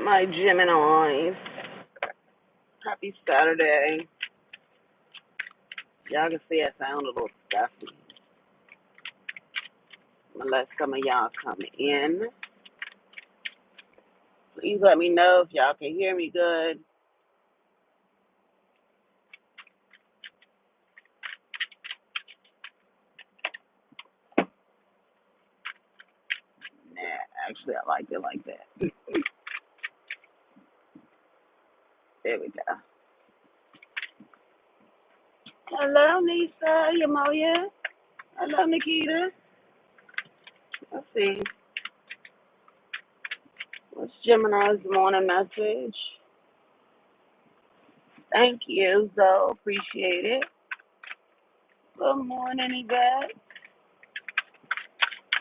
My Geminis. Happy Saturday. Y'all can see I sound a little stuffy. Let some of y'all come in. Please let me know if y'all can hear me good. Nah, actually, I like it like that. There we go. Hello, Lisa, Yamoya. Hello, Nikita. Let's see. What's Gemini's morning message? Thank you, Zelle. Appreciate it. Good morning, Yvette.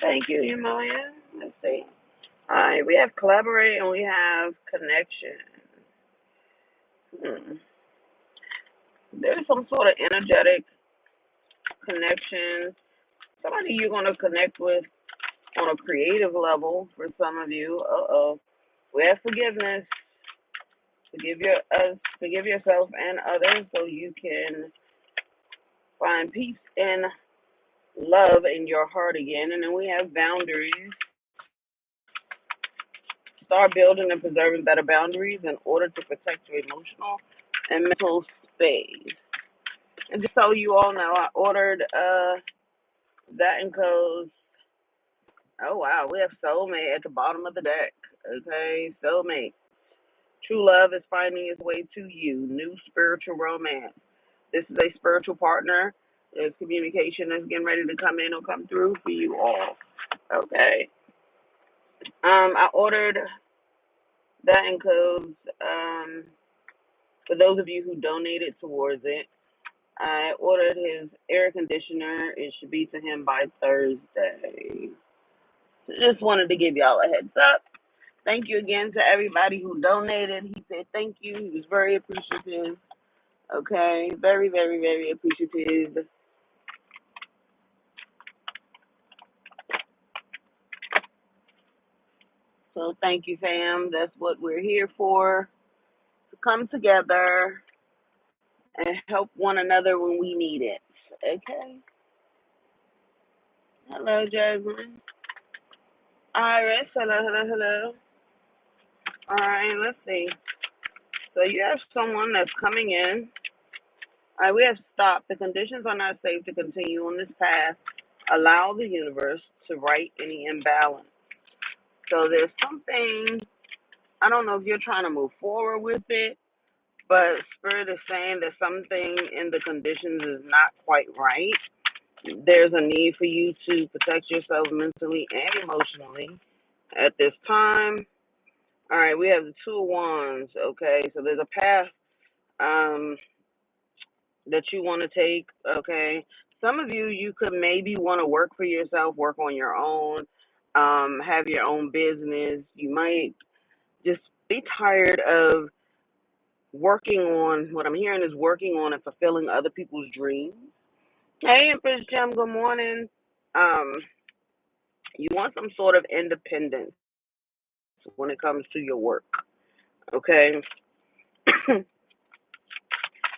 Thank you, Yamoya. Let's see. All right, we have collaborate and we have connection. There's some sort of energetic connection. Somebody you're going to connect with on a creative level for some of you. We have forgiveness. Forgive yourself and others so you can find peace and love in your heart again. And then we have boundaries. Start building and preserving better boundaries in order to protect your emotional and mental space. And just so you all know, I ordered that encodes. Oh wow, we have soulmate at the bottom of the deck. Okay, soulmate. True love is finding its way to you. New spiritual romance. This is a spiritual partner. There's communication that's getting ready to come in or come through for you all. Okay. I ordered that encodes for those of you who donated towards it. I ordered his air conditioner. It should be to him by Thursday. So just wanted to give y'all a heads up. Thank you again to everybody who donated. He said thank you. He was very appreciative. Okay, very, very, very appreciative. So thank you, fam. That's what we're here for. To come together and help one another when we need it. Okay. Hello, Jasmine. Iris. Hello, hello, hello. All right, let's see. So you have someone that's coming in. All right, we have stopped. The conditions are not safe to continue on this path. Allow the universe to right any imbalance. So there's something, I don't know if you're trying to move forward with it, but Spirit is saying that something in the conditions is not quite right. There's a need for you to protect yourself mentally and emotionally at this time. All right, we have the Two of Wands. Okay, so there's a path that you want to take. Okay, some of you could maybe want to work for yourself, work on your own, have your own business. You might just be tired of working on, what I'm hearing is working on and fulfilling other people's dreams. Hey, Empress Jim, good morning. Um, you want some sort of independence when it comes to your work, okay?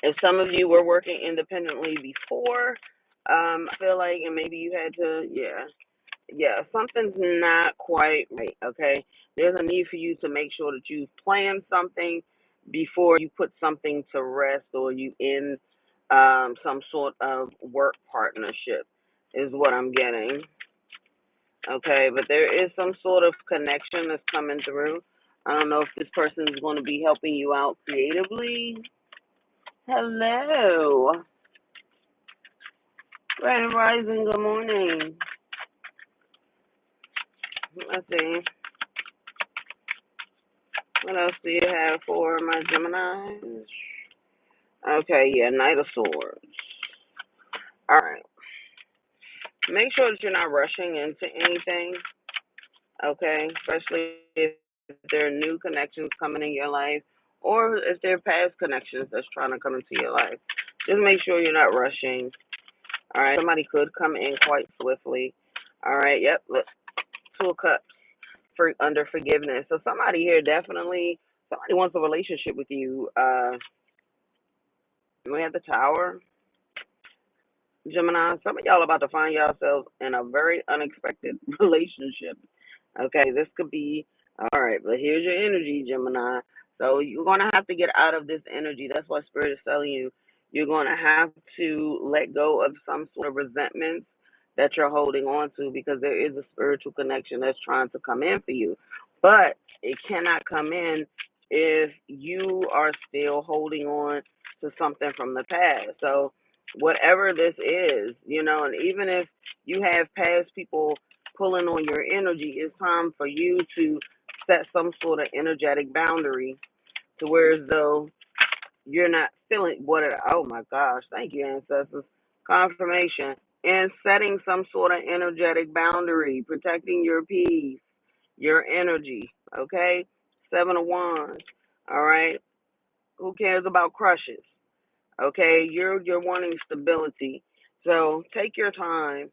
If some of you were working independently before, I feel like, and maybe you had to, something's not quite right, okay? There's a need for you to make sure that you plan something before you put something to rest or you end some sort of work partnership, is what I'm getting. Okay, but there is some sort of connection that's coming through. I don't know if this person is going to be helping you out creatively. Hello. Grand Rising, good morning. Let's see. What else do you have for my Geminis? Okay, yeah, Knight of Swords. All right. Make sure that you're not rushing into anything, okay? Especially if there are new connections coming in your life or if there are past connections that's trying to come into your life. Just make sure you're not rushing. All right, somebody could come in quite swiftly. All right, yep, look, Two of Cups. for under forgiveness. So somebody here definitely somebody wants a relationship with you. We have the Tower, Gemini. Some of y'all about to find yourselves in a very unexpected relationship. Okay, this could be all right, but here's your energy, Gemini. So you're gonna have to get out of this energy. That's what Spirit is telling you. You're gonna have to let go of some sort of resentments that you're holding on to because there is a spiritual connection that's trying to come in for you. But it cannot come in if you are still holding on to something from the past. So whatever this is, and even if you have past people pulling on your energy, it's time for you to set some sort of energetic boundary to where as though you're not feeling what it, oh my gosh, thank you, ancestors. Confirmation. And setting some sort of energetic boundary, protecting your peace, your energy. Okay? 7 of Wands. All right. Who cares about crushes? Okay, you're wanting stability. So take your time.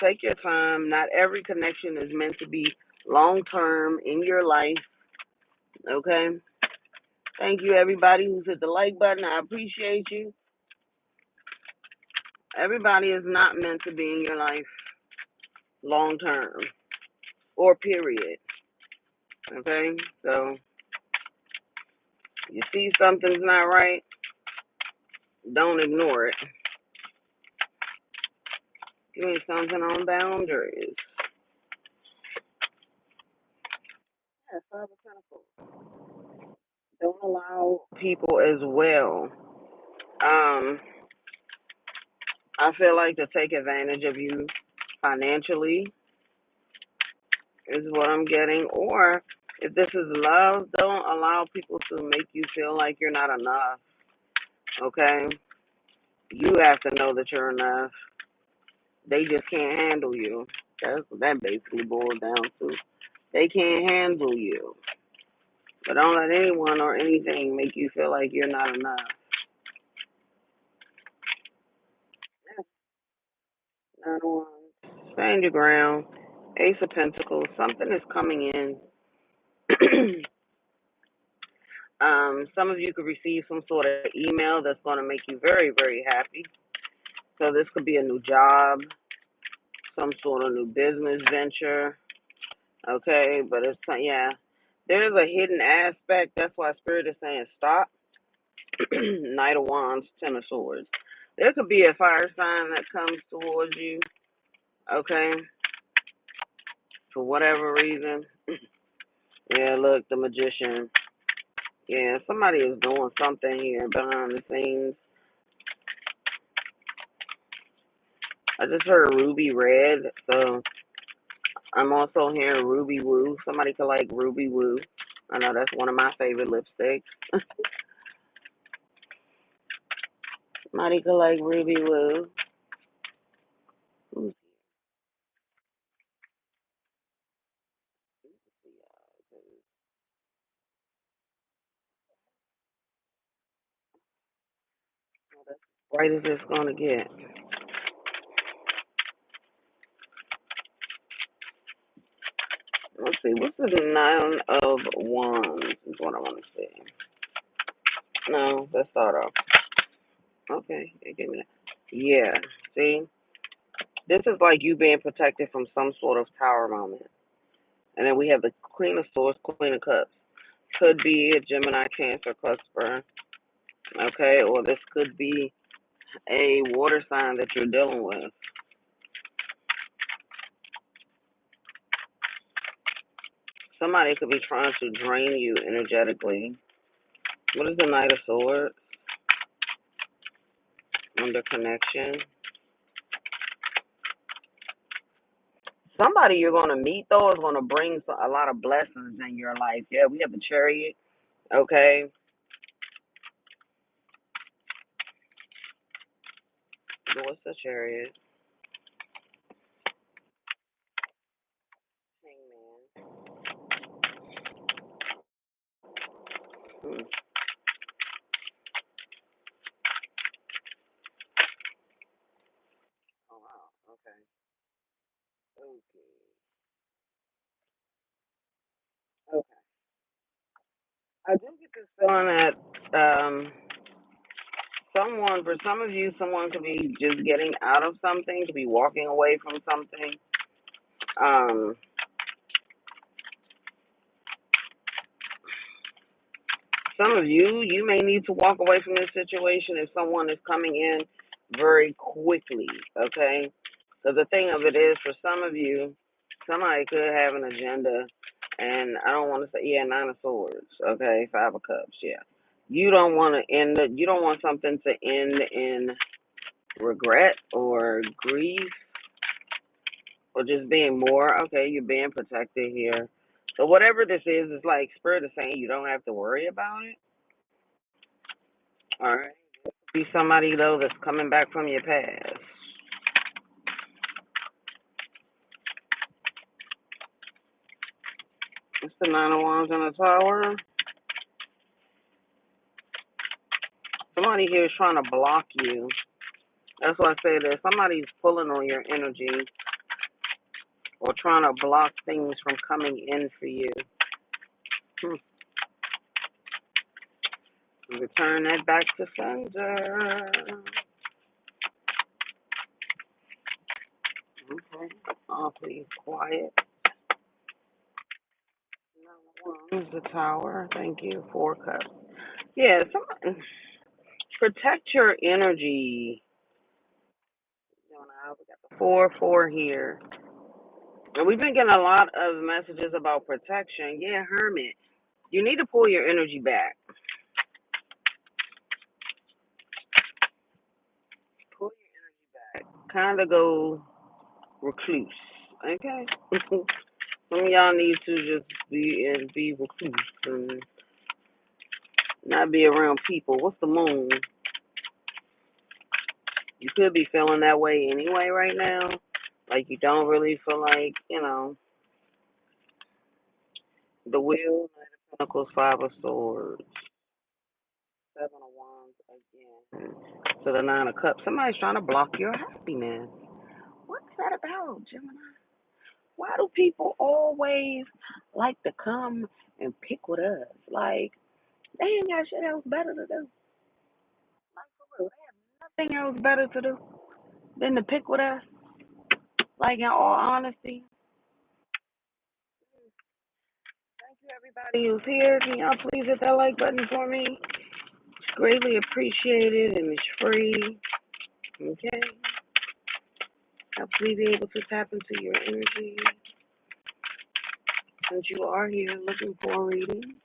Take your time. Not every connection is meant to be long term in your life. Okay. Thank you everybody who's hit the like button. I appreciate you. Everybody is not meant to be in your life long term or period. Okay? So you see something's not right, don't ignore it. Give me something on boundaries. Yeah, 5 of Pentacles. Don't allow people as well. I feel like to take advantage of you financially is what I'm getting. Or if this is love, don't allow people to make you feel like you're not enough. Okay? You have to know that you're enough. They just can't handle you. That's what that basically boils down to. They can't handle you. But don't let anyone or anything make you feel like you're not enough. Nine of Wands. Stand your ground. Ace of Pentacles. Something is coming in. Some of you could receive some sort of email that's going to make you very, very happy. So this could be a new job, some sort of new business venture. Okay, but it's yeah. There's a hidden aspect. That's why Spirit is saying stop. Knight of Wands, 10 of Swords. There could be a fire sign that comes towards you. Okay, for whatever reason. Yeah, look, the Magician. Yeah, somebody is doing something here behind the scenes. I just heard Ruby Red, so I'm also hearing Ruby Woo. Somebody could like Ruby Woo. I know that's one of my favorite lipsticks. Somebody could like Ruby Woo. Bright as it's gonna get. Let's see, what's the 9 of Wands is what I want to see. No, let's start off. Okay, give me that. Yeah, see? This is like you being protected from some sort of tower moment. And then we have the Queen of Swords, Queen of Cups. Could be a Gemini, Cancer, cluster, okay? Or this could be a water sign that you're dealing with. Somebody could be trying to drain you energetically. What is the Knight of Swords? Under connection. Somebody you're going to meet, though, is going to bring a lot of blessings in your life. Yeah, we have the Chariot, okay? What's the Chariot? Hangman. Hmm. Oh, wow. Okay. Okay. I do get this feeling that someone, for some of you, someone could be just getting out of something, could be walking away from something. Um, some of you, you may need to walk away from this situation if someone is coming in very quickly, okay? So the thing of it is, for some of you, somebody could have an agenda, and I don't want to say, yeah, Nine of Swords, okay, Five of Cups, yeah. You don't want to end it, you don't want something to end in regret or grief or just being more, okay, you're being protected here. So whatever this is like Spirit is saying you don't have to worry about it. All right. Be somebody though that's coming back from your past. It's the Nine of Wands in the Tower. Somebody here is trying to block you. That's why I say that somebody's pulling on your energy or trying to block things from coming in for you. Hmm. Return that back to sender. Okay. Oh, please, quiet. Here's the Tower. Thank you. Four Cups. Yeah, protect your energy. We got the 4-4 here. And we've been getting a lot of messages about protection. Yeah, Hermit. You need to pull your energy back. Pull your energy back. Kind of go recluse. Okay? Some of y'all need to just be recluse and not be around people. What's the moon? You could be feeling that way anyway right now. Like you don't really feel like, the Wheel, Knight of Pentacles, Five of Swords, Seven of Wands again. So the Nine of Cups. Somebody's trying to block your happiness. What's that about, Gemini? Why do people always like to come and pick with us? Like, they ain't got shit else better to do. Like, for real, they have nothing else better to do than to pick with us. Like, in all honesty. Thank you, everybody who's here. Can y'all please hit that like button for me? It's greatly appreciated and it's free. Okay? Hopefully be able to tap into your energy since you are here looking for a reading.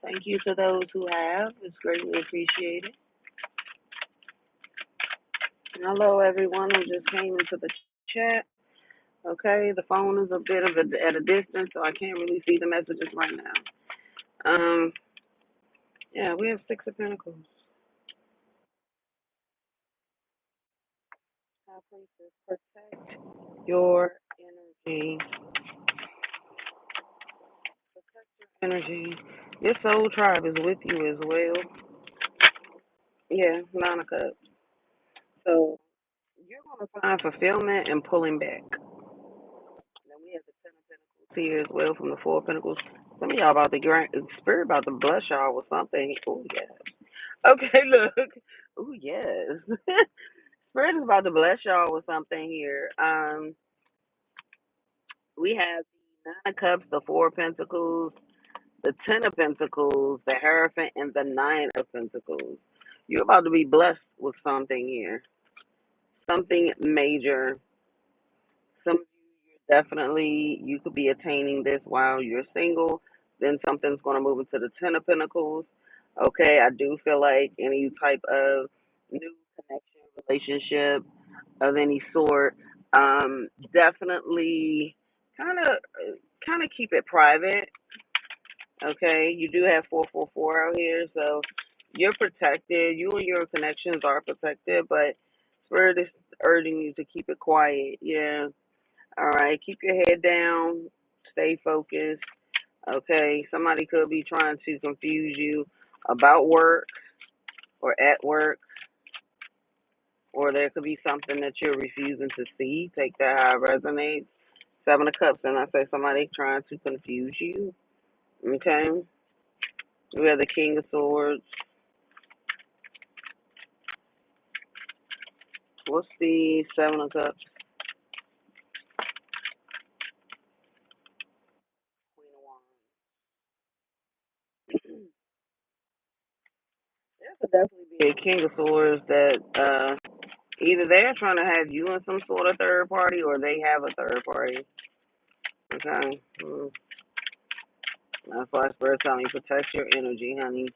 Thank you to those who have. It's greatly appreciated. And hello, everyone who just came into the chat. Okay, the phone is a bit of at a distance, so I can't really see the messages right now. Yeah, we have Six of Pentacles. High Priestess, protect your energy. Protect your energy. Your soul tribe is with you as well. Yeah, Nine of Cups. So you're going to find fulfillment and pulling back. Then we have the Ten of Pentacles here as well from the Four of Pentacles. Some of y'all about to Spirit about to bless y'all with something. Oh yes. Okay, look. Oh yes. Spirit is about to bless y'all with something here. We have the Nine of Cups, the Four of Pentacles, the Ten of Pentacles, the Hierophant, and the Nine of Pentacles. You're about to be blessed with something here. Something major. Some of you, definitely, you could be attaining this while you're single. Then something's going to move into the Ten of Pentacles. Okay, I do feel like any type of new connection, relationship of any sort, definitely kind of keep it private. Okay, you do have 444 out here, so you're protected. You and your connections are protected, but Spirit is urging you to keep it quiet. Yeah. All right, keep your head down, stay focused. Okay, somebody could be trying to confuse you about work or at work, or there could be something that you're refusing to see. Take that how it resonates. Seven of Cups, and I say somebody trying to confuse you. Okay. We have the King of Swords. What's the Seven of Cups? Queen of Wands. There could definitely be a King of Swords that either they're trying to have you in some sort of third party or they have a third party. Okay. That's why Spirit telling me protect your energy, honey.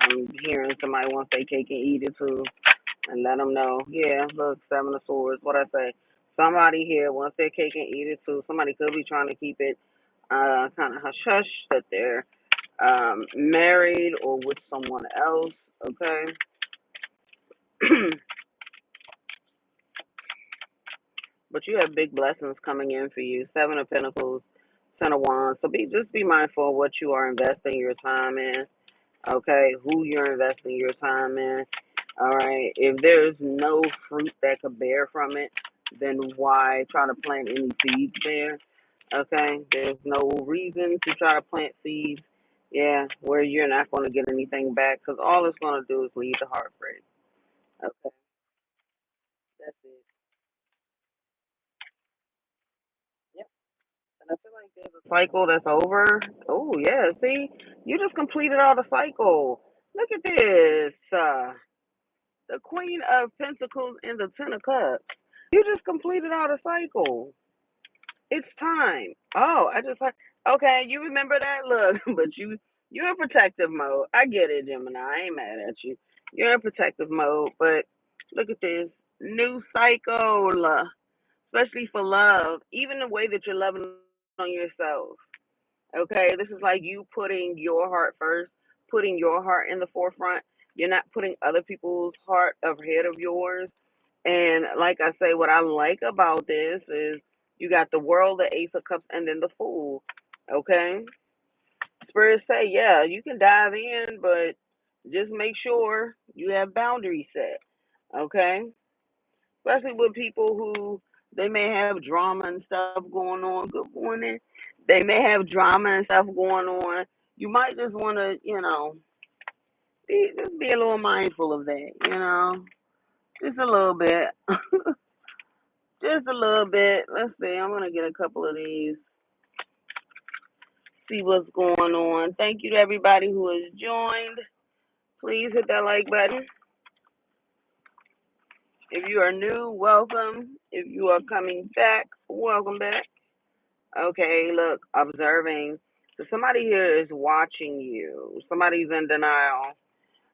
I'm hearing somebody wants their cake and eat it too. And let them know. Yeah, look, Seven of Swords. What I say? Somebody here wants their cake and eat it too. Somebody could be trying to keep it kind of hush hush that they're married or with someone else. Okay. But you have big blessings coming in for you. Seven of Pentacles, Ten of Wands. So just be mindful of what you are investing your time in. Okay, who you're investing your time in. All right. If there's no fruit that could bear from it, then why try to plant any seeds there? Okay. There's no reason to try to plant seeds. Yeah, where you're not going to get anything back because all it's going to do is lead to heartbreak. Okay, that's it. Yep. And I feel like there's a cycle that's over. Oh yeah. See, you just completed all the cycle. Look at this. The Queen of Pentacles and the Ten of Cups. You just completed all the cycle. It's time. Oh, I just like okay, you remember that? Look, but you're in protective mode. I get it, Gemini. I ain't mad at you. You're in protective mode, but look at this. New cycle. Especially for love. Even the way that you're loving on yourself. Okay, this is like you putting your heart first, putting your heart in the forefront. You're not putting other people's heart ahead of yours. And like I say, what I like about this is you got the world, the Ace of Cups, and then the Fool. Okay, spirits say, yeah, you can dive in, but just make sure you have boundaries set. Okay, especially with people who they may have drama and stuff going on. Good morning. They may have drama and stuff going on. You might just want to, just be a little mindful of that, just a little bit. Just a little bit. Let's see. I'm gonna get a couple of these. See what's going on. Thank you to everybody who has joined. Please hit that like button. If you are new, welcome. If you are coming back, welcome back. Okay, look, observing. So somebody here is watching you. Somebody's in denial.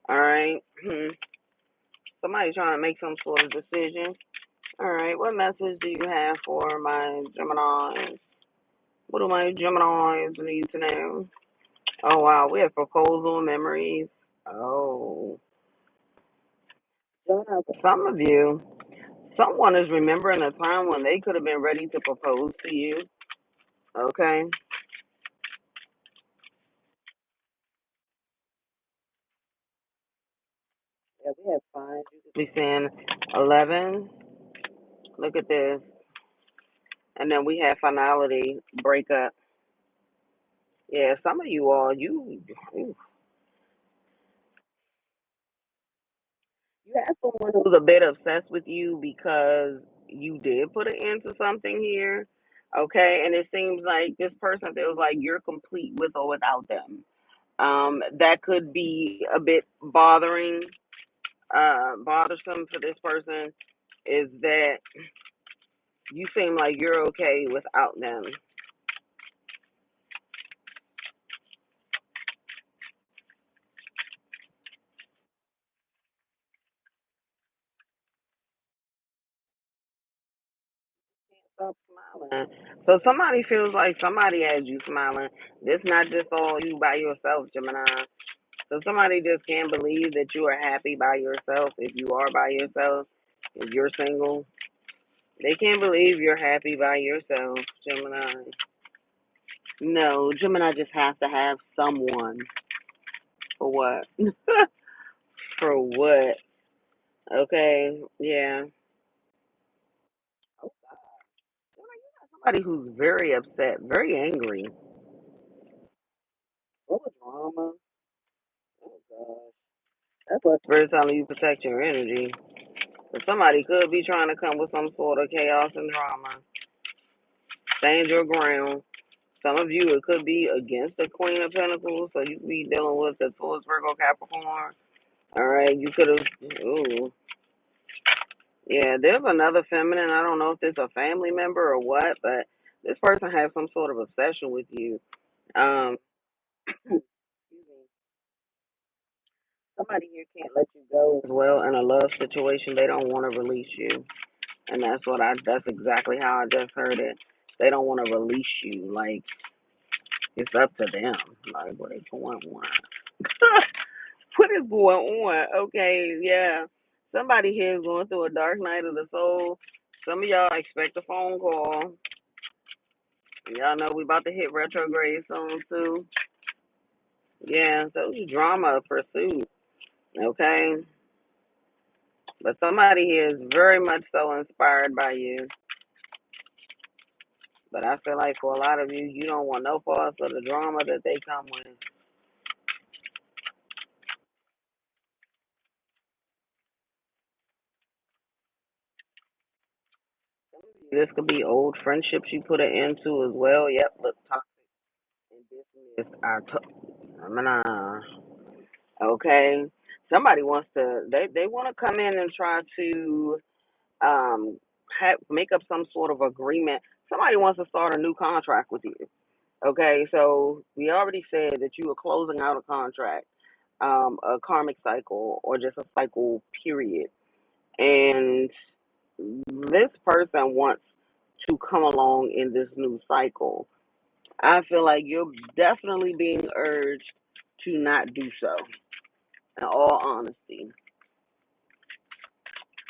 All right. Somebody's trying to make some sort of decision. All right. What message do you have for my Geminis? What do my Geminis need to know? Oh wow, we have proposal memories. Oh, shout out to some of you. Someone is remembering a time when they could have been ready to propose to you. Okay. Yeah, we have five. We saying 11. Look at this, and then we have finality, breakup. Yeah, some of you all, you have someone who's a bit obsessed with you because you did put an end to something here. Okay, and it seems like this person feels like you're complete with or without them. That could be a bit bothersome for this person is that you seem like you're okay without them. Stop smiling. So somebody feels like somebody has you smiling. It's not just all you by yourself, Gemini. So somebody just can't believe that you are happy by yourself if you are by yourself, if you're single. They can't believe you're happy by yourself, Gemini. No, Gemini just has to have someone. For what? For what? Okay, yeah. Somebody who's very upset, very angry. What was drama? Oh gosh. That's what spirit telling you protect your energy. But somebody could be trying to come with some sort of chaos and drama. Stand your ground. Some of you, it could be against the Queen of Pentacles, so you could be dealing with the Taurus, Virgo, Capricorn. All right, you could have. Ooh, yeah. There's another feminine. I don't know if it's a family member or what, but this person has some sort of obsession with you. Um, somebody here can't let you go as well in a love situation. They don't want to release you, and that's what I. That's exactly how I just heard it. They don't want to release you. Like it's up to them. Like what they want. What is going on? Okay, yeah. Somebody here is going through a dark night of the soul. Some of y'all expect a phone call. Y'all know we about to hit retrograde soon too. Yeah, so it's drama of pursuit. Okay, but somebody here is very much so inspired by you. But I feel like for a lot of you, you don't want no parts of the drama that they come with. This could be old friendships you put an end to as well. Yep, look, toxic and dismissed. I'm gonna. Okay, somebody wants to. They want to come in and try to make up some sort of agreement. Somebody wants to start a new contract with you. Okay, so we already said that you are closing out a contract, a karmic cycle, or just a cycle period. And this person wants to come along in this new cycle. I feel like you're definitely being urged to not do so, in all honesty.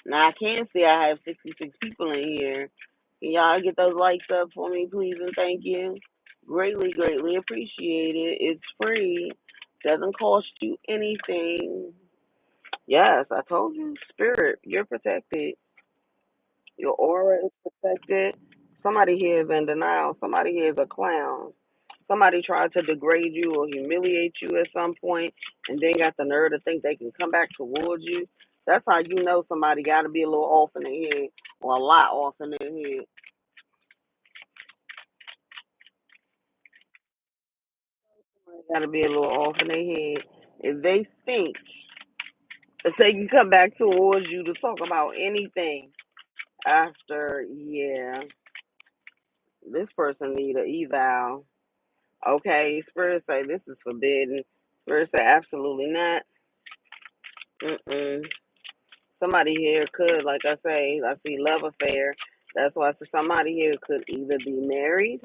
Now, I can see I have 66 people in here. Can y'all get those likes up for me, please, and thank you? Greatly, greatly appreciate it. It's free. Doesn't cost you anything. Yes, I told you, spirit, you're protected. Your aura is protected. Somebody here is in denial. Somebody here is a clown. Somebody tried to degrade you or humiliate you at some point and then got the nerve to think they can come back towards you. That's how you know somebody got to be a little off in their head or a lot off in their head. Somebody got to be a little off in their head. If they think that they can come back towards you to talk about anything after, yeah, this person need a eval. Okay, Spirit say this is forbidden. Spirit say absolutely not. Mm-mm. Somebody here could, like I say, I see love affair. That's why I say somebody here could either be married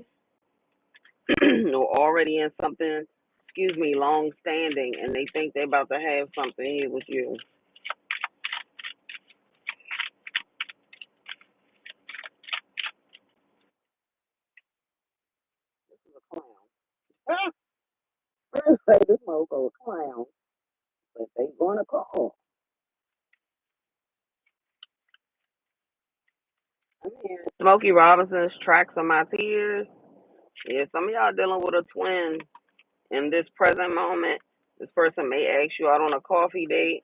or already in something, excuse me, long standing, and they think they're about to have something here with you. This is a clown. Spirit say this mofo a clown, but they gonna call. I mean, Smokey Robinson's Tracks of My Tears. Yeah, some of y'all dealing with a twin in this present moment. This person may ask you out on a coffee date.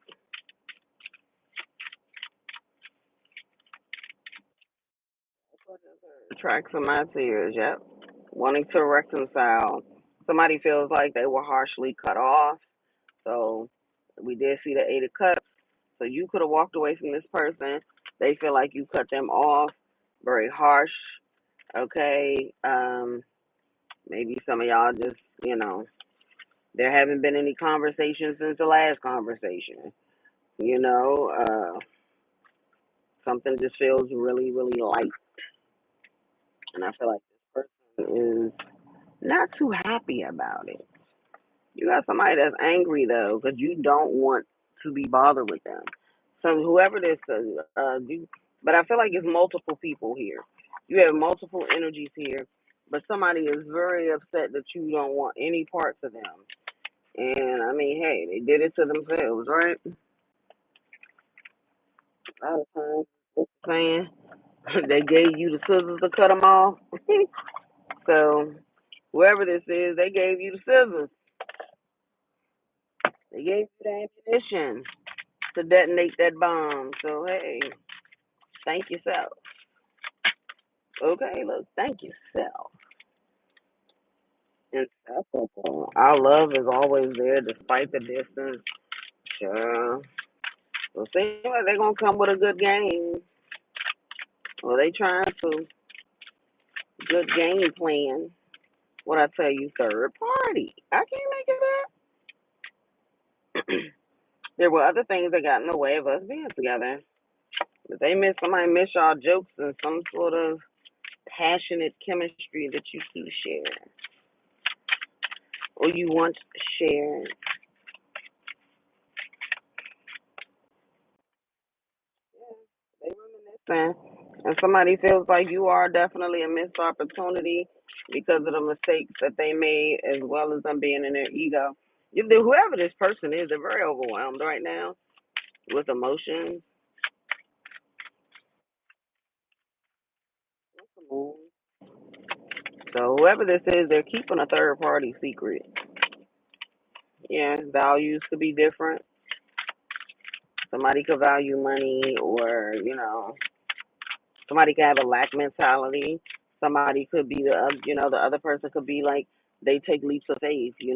Tracks of My Tears, yep. Wanting to reconcile. Somebody feels like they were harshly cut off. So we did see the Eight of Cups. So you could have walked away from this person. They feel like you cut them off. Very harsh. Okay. Maybe some of y'all just, there haven't been any conversations since the last conversation. You know, something just feels really, really light. And I feel like this person is not too happy about it. You got somebody that's angry though, because you don't want to be bothered with them. So whoever this, but I feel like it's multiple people here. You have multiple energies here, but somebody is very upset that you don't want any parts of them. And I mean, hey, they did it to themselves, right? A lot of times, just saying. They gave you the scissors to cut them off. So whoever this is, they gave you the scissors. They gave you the ammunition to detonate that bomb. So hey, thank yourself. Okay, look, thank yourself. And that's okay. Our love is always there despite the distance. Sure. So it seems like they're gonna come with a good game. Well, they trying to good game plan. What I tell you, third party. I can't make it up. There were other things that got in the way of us being together. If they miss somebody miss y'all jokes and some sort of passionate chemistry that you two share or you once shared. They reminiscing. And somebody feels like you are definitely a missed opportunity because of the mistakes that they made as well as them being in their ego. Whoever this person is, they're very overwhelmed right now with emotions. So whoever this is, they're keeping a third party secret. Yeah, values could be different. Somebody could value money or, somebody could have a lack mentality. Somebody could be the other person could be like they take leaps of faith. You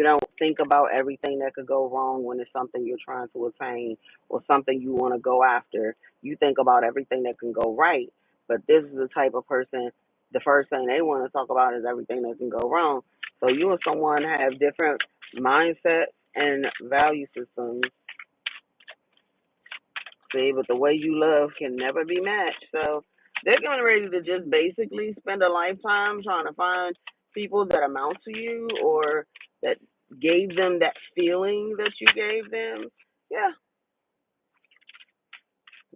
don't think about everything that could go wrong when it's something you're trying to attain or something you want to go after. You think about everything that can go right. But this is the type of person. The first thing they want to talk about is everything that can go wrong. So you and someone have different mindsets and value systems. See, but the way you love can never be matched. So they're getting ready to just basically spend a lifetime trying to find people that amount to you or that gave them that feeling that you gave them. Yeah,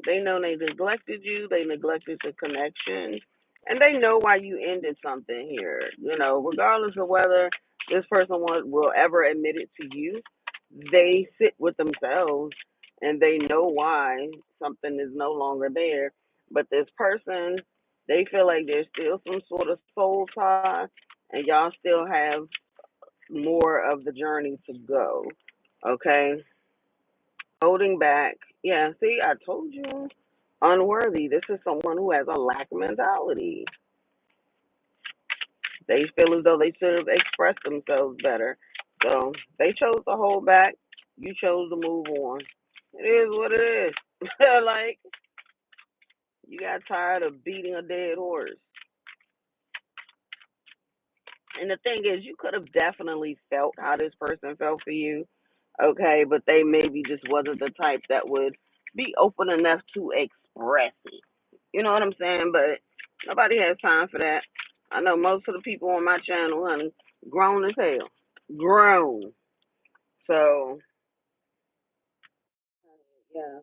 they know they neglected you, they neglected the connection, and they know why you ended something here. Regardless of whether this person will ever admit it to you, they sit with themselves and they know why something is no longer there. But this person, they feel like there's still some sort of soul tie, and y'all still have more of the journey to go. Okay? Holding back. Yeah, see, I told you. Unworthy. This is someone who has a lack mentality. They feel as though they should have expressed themselves better. So they chose to hold back. You chose to move on. It is what it is. Like, you got tired of beating a dead horse. And the thing is, you could have definitely felt how this person felt for you, okay, but they maybe just wasn't the type that would be open enough to express it. You know what I'm saying? But nobody has time for that. I know most of the people on my channel, honey, grown as hell. Grown. So, yeah.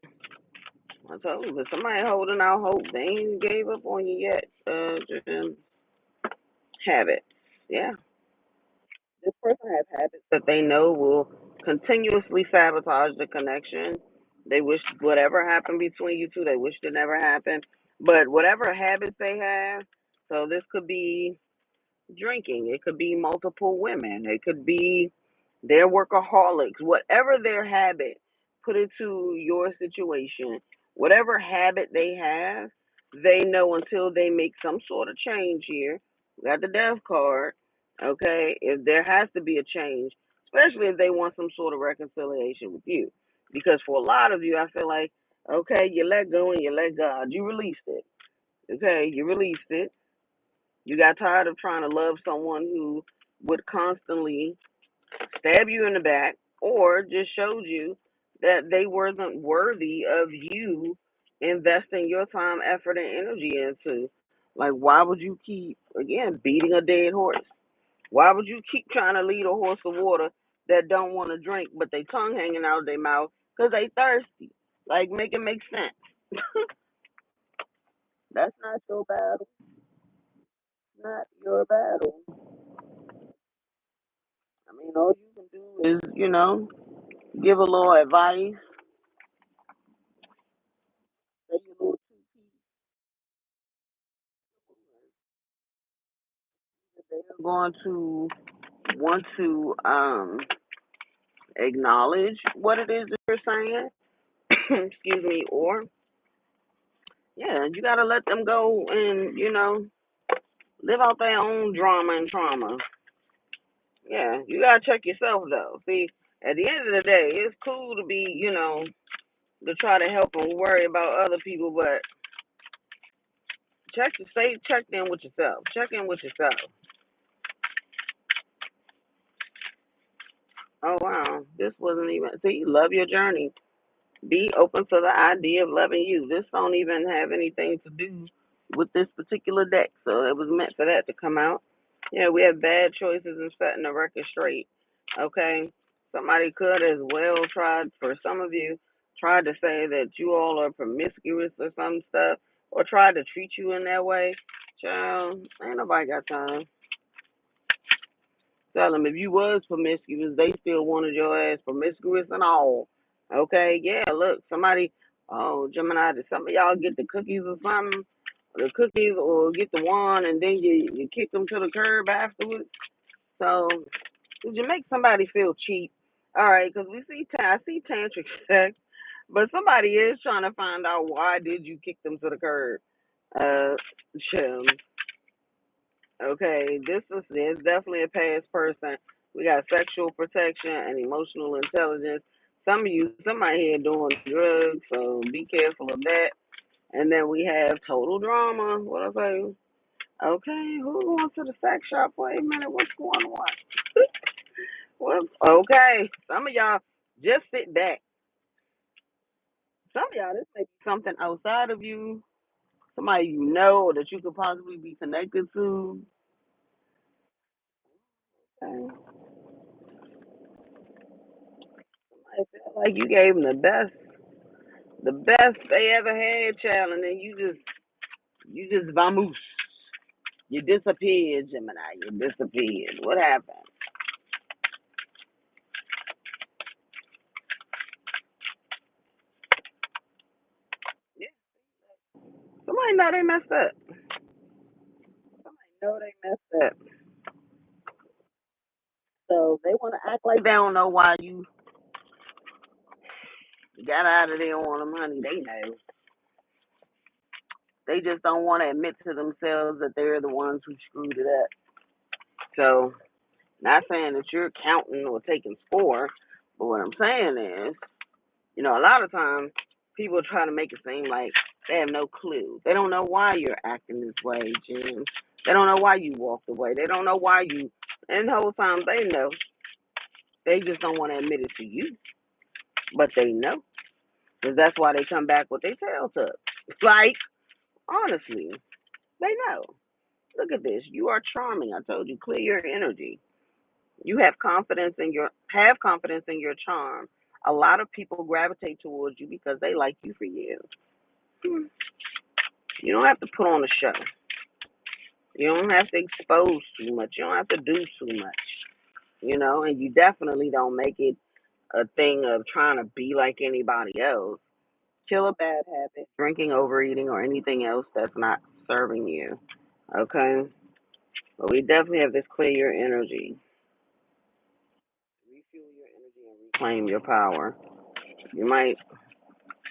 I told you, but somebody holding out hope. They ain't gave up on you yet. Just habits. Yeah. This person has habits that they know will continuously sabotage the connection. They wish whatever happened between you two, they wish it never happened. But whatever habits they have, so this could be drinking, it could be multiple women, it could be they're workaholics, whatever their habit, put it to your situation. Whatever habit they have, they know until they make some sort of change here. Got the death card, okay? If there has to be a change, especially if they want some sort of reconciliation with you. Because for a lot of you, I feel like, okay, you let go and you let God. You released it. Okay, you released it. You got tired of trying to love someone who would constantly stab you in the back or just showed you that they wasn't worthy of you investing your time, effort, and energy into. Like, why would you keep, again, beating a dead horse? Why would you keep trying to lead a horse to water that don't want to drink, but they tongue hanging out of their mouth because they thirsty? Like, make it make sense. That's not your battle. Not your battle. I mean, all you can do is, give a little advice, say a little they're going to want to acknowledge what it is that you're saying. Excuse me, or yeah, you gotta let them go and live out their own drama and trauma. Yeah, you gotta check yourself though. See, at the end of the day, it's cool to be, to try to help and worry about other people, but check in with yourself. Check in with yourself. Oh wow, this wasn't even. See, love your journey. Be open to the idea of loving you. This don't even have anything to do with this particular deck, so it was meant for that to come out. Yeah, we have bad choices in setting the record straight. Okay, somebody could as well tried for some of you tried to say that you all are promiscuous or some stuff, or tried to treat you in that way. Child, ain't nobody got time. Tell them if you was promiscuous, they still wanted your ass promiscuous and all. Okay, yeah, look, somebody, oh, Gemini, did some of y'all get the cookies or something? The cookies or get the one and then you kick them to the curb afterwards? So, did you make somebody feel cheap? All right, because I see tantric sex, but somebody is trying to find out why did you kick them to the curb? Uh, Shem. Okay, this is definitely a past person. We got sexual protection and emotional intelligence. Somebody here doing drugs, so be careful of that. And then we have total drama. What I say? Okay, who's going to the sex shop? Wait a minute, what's going on? Okay, some of y'all just sit back. Some of y'all, this may be something outside of you, somebody you know or that you could possibly be connected to. Okay. I feel like you gave them the best they ever had, child, and then you just vamoose. You disappeared, Gemini. You disappeared. What happened? Yeah, somebody know they messed up. Somebody know they messed up. So they want to act like they don't know why you got out of there on them, honey. They know. They just don't want to admit to themselves that they're the ones who screwed it up. So, not saying that you're counting or taking score, but what I'm saying is, a lot of times people try to make it seem like they have no clue. They don't know why you're acting this way, Jim. They don't know why you walked away. They don't know why you. And the whole time they know. They just don't want to admit it to you, but they know. Because that's why they come back with their tail tucked. Like, honestly, they know. Look at this. You are charming. I told you, clear your energy. You have confidence in your charm. A lot of people gravitate towards you because they like you for you. Hmm. You don't have to put on a show. You don't have to expose too much. You don't have to do too much. And you definitely don't make it a thing of trying to be like anybody else. Kill a bad habit, drinking, overeating, or anything else that's not serving you. Okay? But we definitely have this clear your energy. Refuel your energy and reclaim your power. You might,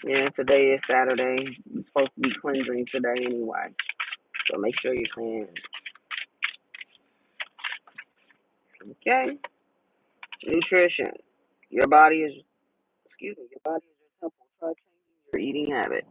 yeah, today is Saturday. You're supposed to be cleansing today anyway. So make sure you cleanse. Okay? Nutrition. Your body is, your body is your temple. Try changing your eating habit.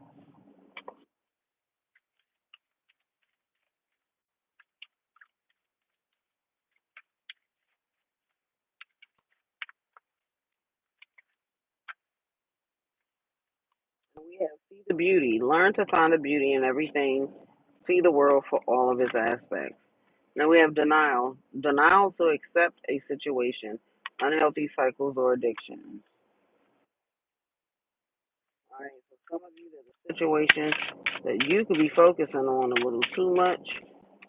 And we have see the beauty. Learn to find the beauty in everything. See the world for all of its aspects. Now we have denial. Denial to accept a situation, unhealthy cycles or addictions. All right, so some of you, there's a situation that you could be focusing on a little too much.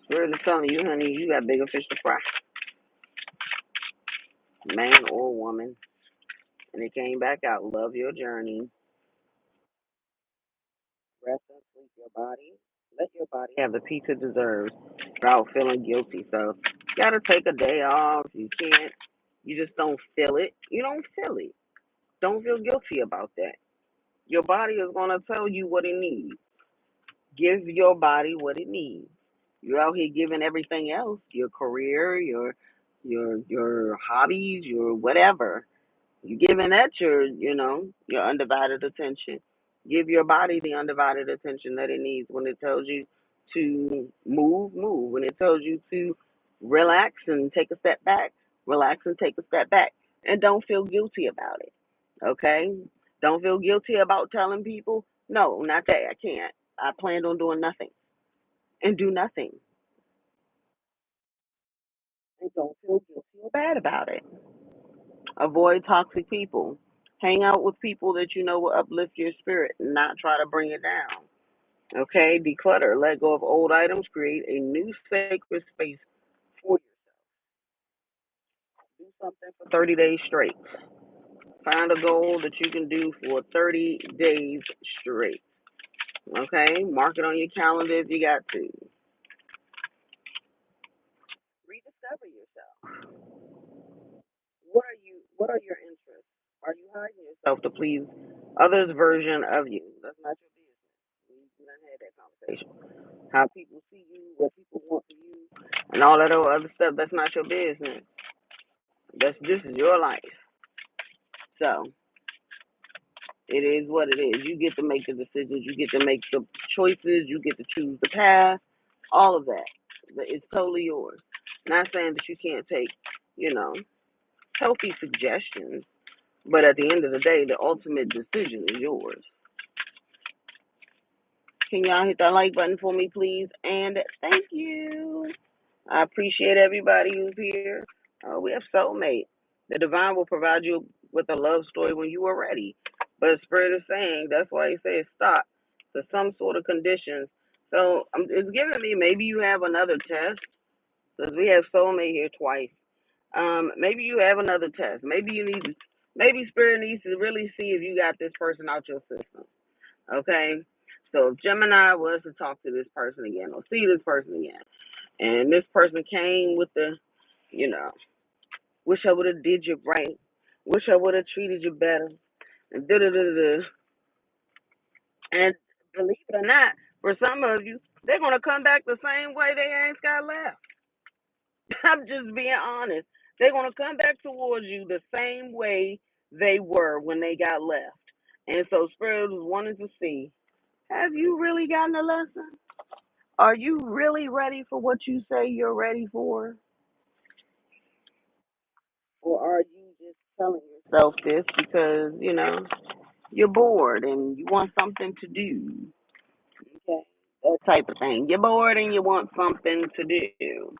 Spirit is telling you, honey, you got bigger fish to fry, man or woman. And it came back out. Love your journey. Rest and sleep your body. Let your body have the peace it deserves without feeling guilty. So gotta take a day off. You can't. You just don't feel it. You don't feel it. Don't feel guilty about that. Your body is gonna tell you what it needs. Give your body what it needs. You're out here giving everything else, your career, your hobbies, your whatever. You're giving that your undivided attention. Give your body the undivided attention that it needs when it tells you to move, move. When it tells you to relax and take a step back, relax and take a step back. And don't feel guilty about it. Okay? Don't feel guilty about telling people, no, not that. I can't. I planned on doing nothing and do nothing. And don't feel guilty or bad about it. Avoid toxic people. Hang out with people that you know will uplift your spirit and not try to bring it down. Okay? Declutter. Let go of old items. Create a new sacred space for you. Do something for 30 days straight. Find a goal that you can do for 30 days straight. Okay? Mark it on your calendar if you got to. Rediscover yourself. What are your interests? Are you hiding yourself to please others' version of you? That's not your business. We done had that conversation. How people see you, what people want for you, and all that other stuff, that's not your business. This is your life. So it is what it is. You get to make the decisions, you get to make the choices, you get to choose the path, all of that. It's totally yours. Not saying that you can't take, you know, healthy suggestions, but at the end of the day, the ultimate decision is yours. Can y'all hit that like button for me, please? And thank you. I appreciate everybody who's here. We have soulmate. The divine will provide you with a love story when you are ready. But Spirit is saying that's why he says stop to some sort of conditions. So it's giving me maybe you have another test because we have soulmate here twice. Maybe you have another test. Maybe Spirit needs to really see if you got this person out your system. Okay. So if Gemini was to talk to this person again or see this person again, and this person came with the, you know, wish I would have did you right, wish I would have treated you better, and da da da da. And believe it or not, for some of you, they're gonna come back the same way they ain't got left. I'm just being honest. They're gonna come back towards you the same way they were when they got left. And so Spirit was wanting to see, have you really gotten a lesson? Are you really ready for what you say you're ready for? Or are you just telling yourself this because, you're bored and you want something to do? Okay. That type of thing. You're bored and you want something to do.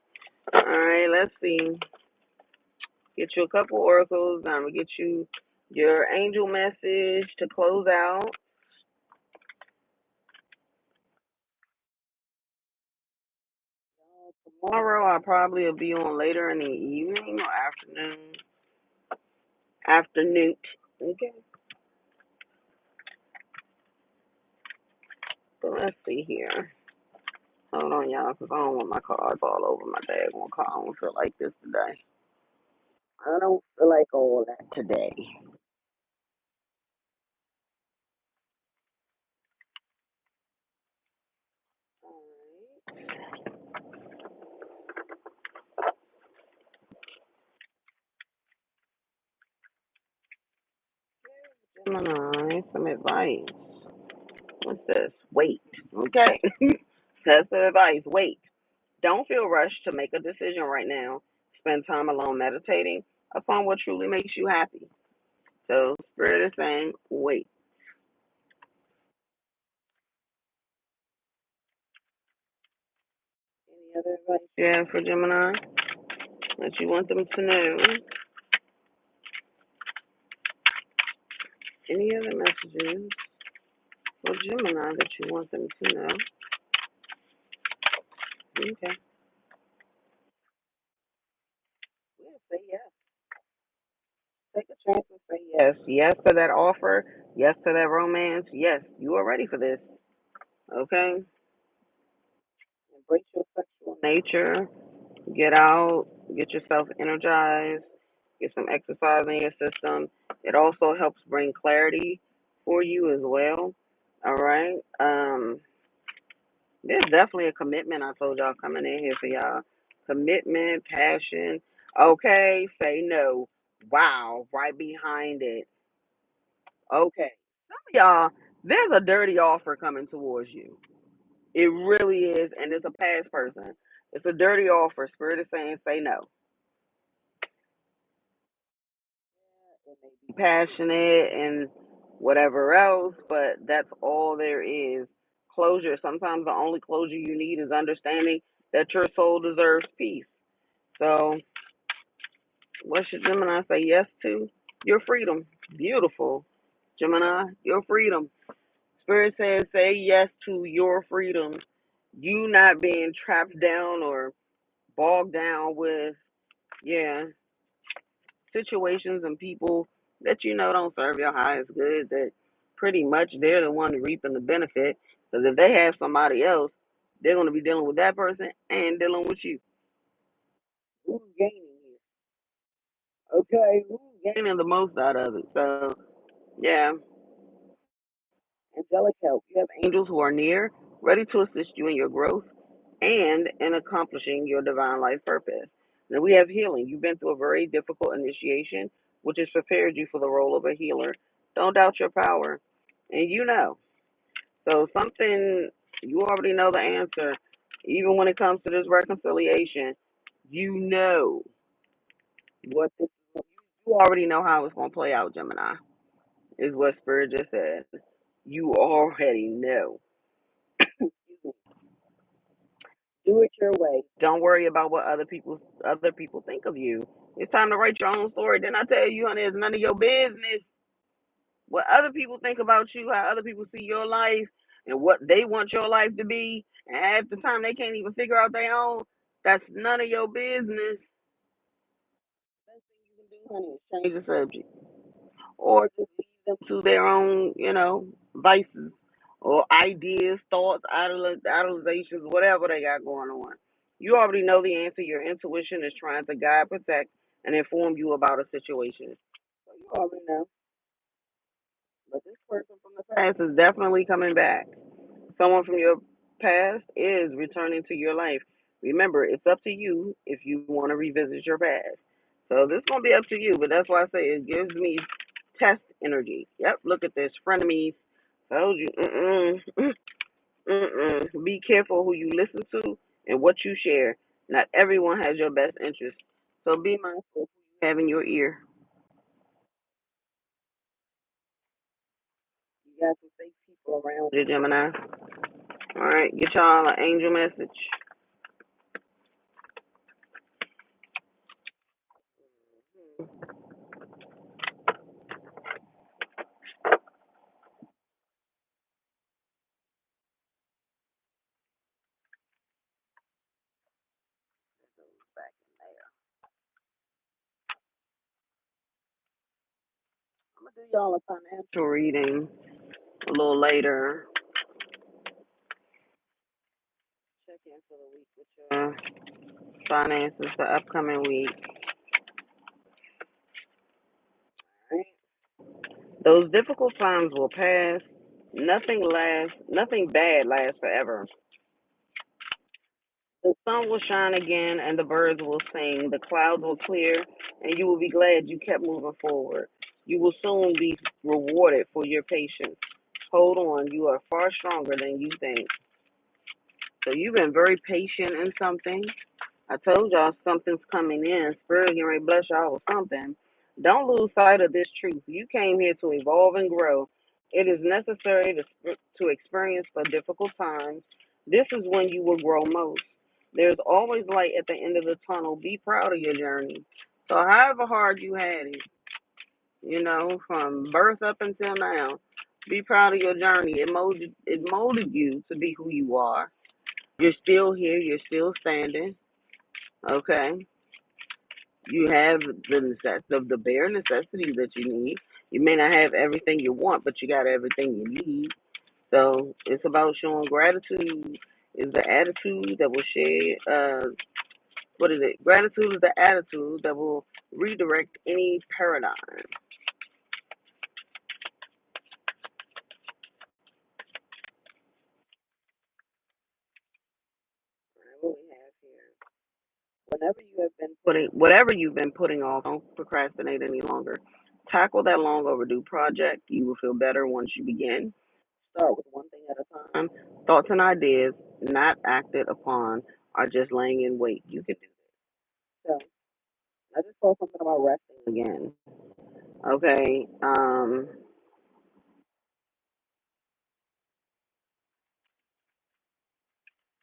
All right, let's see. Get you a couple oracles. I'm going to get you your angel message to close out. Tomorrow I probably will be on later in the evening or afternoon. Afternoon. Okay. So let's see here. Hold on, y'all, because I don't want my cards all over my daggone car. I don't feel like this today. I don't feel like all that today. Gemini, some advice. What's this? Wait. Okay. That's the advice. Wait. Don't feel rushed to make a decision right now. Spend time alone meditating upon what truly makes you happy. So, Spirit is saying, wait. Any other advice you have for Gemini that you want them to know? Any other messages for Gemini that you want them to know? Okay. Yeah, say yes. Take a chance and say yes. Yes to that offer. Yes to that romance. Yes, you are ready for this. Okay? Embrace your sexual nature. Get out, get yourself energized, get some exercise in your system. It also helps bring clarity for you as well. All right. There's definitely a commitment I told y'all coming in here for y'all. Commitment, passion. Okay, say no. Wow, right behind it. Okay. Some of y'all, there's a dirty offer coming towards you. It really is, and it's a past person. It's a dirty offer. Spirit is saying say no. It may be passionate and whatever else, but that's all there is. Closure. Sometimes the only closure you need is understanding that your soul deserves peace. So, what should Gemini say yes to? Your freedom. Beautiful. Gemini, your freedom. Spirit says say yes to your freedom. You not being trapped down or bogged down with, yeah, situations and people that you know don't serve your highest good, that pretty much they're the one reaping the benefit. Because if they have somebody else, they're going to be dealing with that person and dealing with you. Who's gaining here? Okay, who's gaining the most out of it? So, yeah, angelic help. You have angels who are near, ready to assist you in your growth and in accomplishing your divine life purpose. Now we have healing. You've been through a very difficult initiation, which has prepared you for the role of a healer. Don't doubt your power. And you know. So something you already know the answer. Even when it comes to this reconciliation, you know what this, you already know how it's gonna play out, Gemini. Is what Spirit just said. You already know. Do it your way. Don't worry about what other people think of you. It's time to write your own story. Then I tell you, honey, it's none of your business what other people think about you, how other people see your life, and what they want your life to be. And half the time they can't even figure out their own. That's none of your business. Best thing you can do, honey, is change the subject, or just leave them to their own, vices or ideas, thoughts, idolizations, whatever they got going on. You already know the answer. Your intuition is trying to guide, protect, and inform you about a situation. So you already know. But this person from the past is definitely coming back. Someone from your past is returning to your life. Remember, it's up to you if you want to revisit your past. So this is gonna be up to you, but that's why I say it gives me test energy. Yep, look at this, frenemies. Told you, Be careful who you listen to and what you share. Not everyone has your best interest, so be mindful of who you have in your ear. You got some safe people around you, Gemini. All right, get y'all an angel message. Back in there. I'm gonna do y'all a financial reading a little later. Check in for the week with your finances the upcoming week. Right? Those difficult times will pass. Nothing bad lasts forever. The sun will shine again and the birds will sing. The clouds will clear and you will be glad you kept moving forward. You will soon be rewarded for your patience. Hold on, you are far stronger than you think. So you've been very patient in something. I told y'all something's coming in. Spirit getting ready to bless y'all with something. Don't lose sight of this truth. You came here to evolve and grow. It is necessary to experience the difficult times. This is when you will grow most. There's always light at the end of the tunnel. Be proud of your journey. So, however hard you had it, from birth up until now, be proud of your journey. It molded you to be who you are. You're still here. You're still standing. Okay. You have the bare necessities that you need. You may not have everything you want, but you got everything you need. So it's about showing gratitude. Is the attitude that will What is it? Gratitude is the attitude that will redirect any paradigm. What we have here. Whenever you have been putting, whatever you've been putting off, don't procrastinate any longer. Tackle that long overdue project. You will feel better once you begin. Start with one thing at a time. Thoughts and ideas not acted upon are just laying in wait. You can do so. I just saw something about resting again. Okay.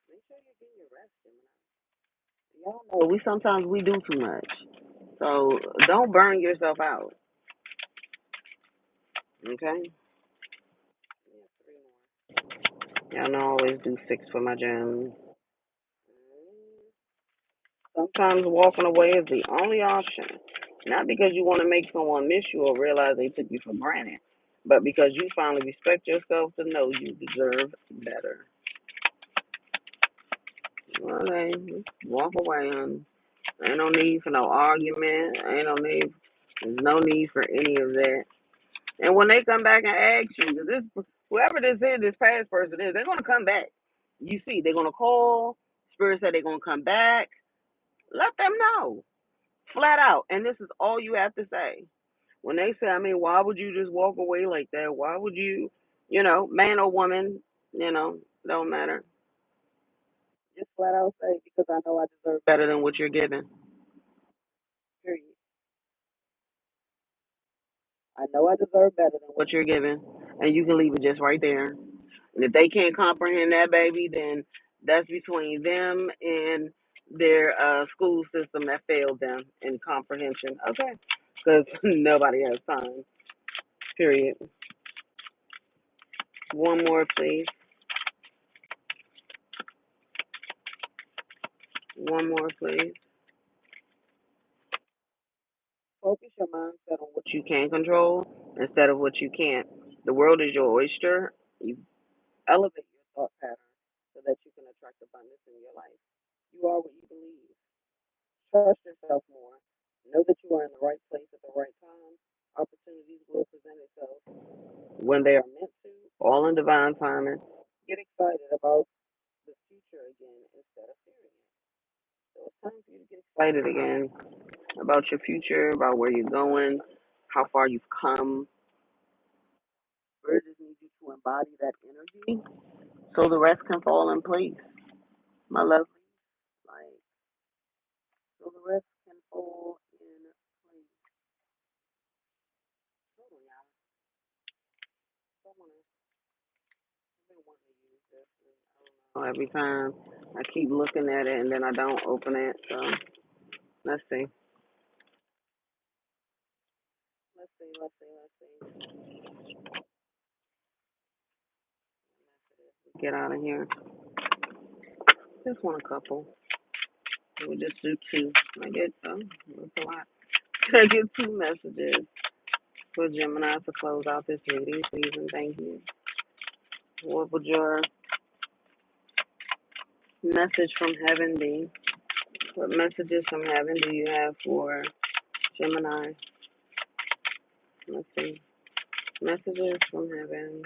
Make sure you're getting your rest. Y'all know we sometimes we do too much. So don't burn yourself out. Okay. Yeah, three more. Y'all know I always do six for my gems. Sometimes walking away is the only option. Not because you want to make someone miss you or realize they took you for granted, but because you finally respect yourself to know you deserve better. Okay, just walk away, honey. Ain't no need for no argument. Ain't no need. There's no need for any of that. And when they come back and ask you, 'cause this whoever this is, this past person is, they're gonna come back. You see, they're gonna call. Spirit said they're gonna come back. Let them know flat out, and this is all you have to say. When they say, I mean, why would you just walk away like that? Why would you, man or woman, don't matter. Just flat out say because I know I deserve better than what you're giving. Period. I know I deserve better than what you're giving, and you can leave it just right there. And if they can't comprehend that, baby, then that's between them and their school system that failed them in comprehension. Okay, because nobody has time. Period. One more, please. One more, please. Focus your mindset on what you can control instead of what you can't. The world is your oyster. You elevate your thought pattern so that you can attract abundance in your life. You are what you believe. Trust yourself more. Know that you are in the right place at the right time. Opportunities will present itself when they are meant to, all in divine timing. Get excited about the future again instead of fearing it. So it's time for you to get excited again about your future, about where you're going, how far you've come. Spirit just needs you to embody that energy so the rest can fall in place. My lovely, like, so the rest can fall in place. Hold on, y'all. I've been wanting to use this. And I don't know. Every time I keep looking at it and then I don't open it. So let's see. Let's see. Get out of here. Just want a couple. We'll just do two. I get that's a lot. I get two messages for Gemini to close out this reading, please and thank you. What would your message from heaven be? What messages from heaven do you have for Gemini? Let's see. Messages from heaven.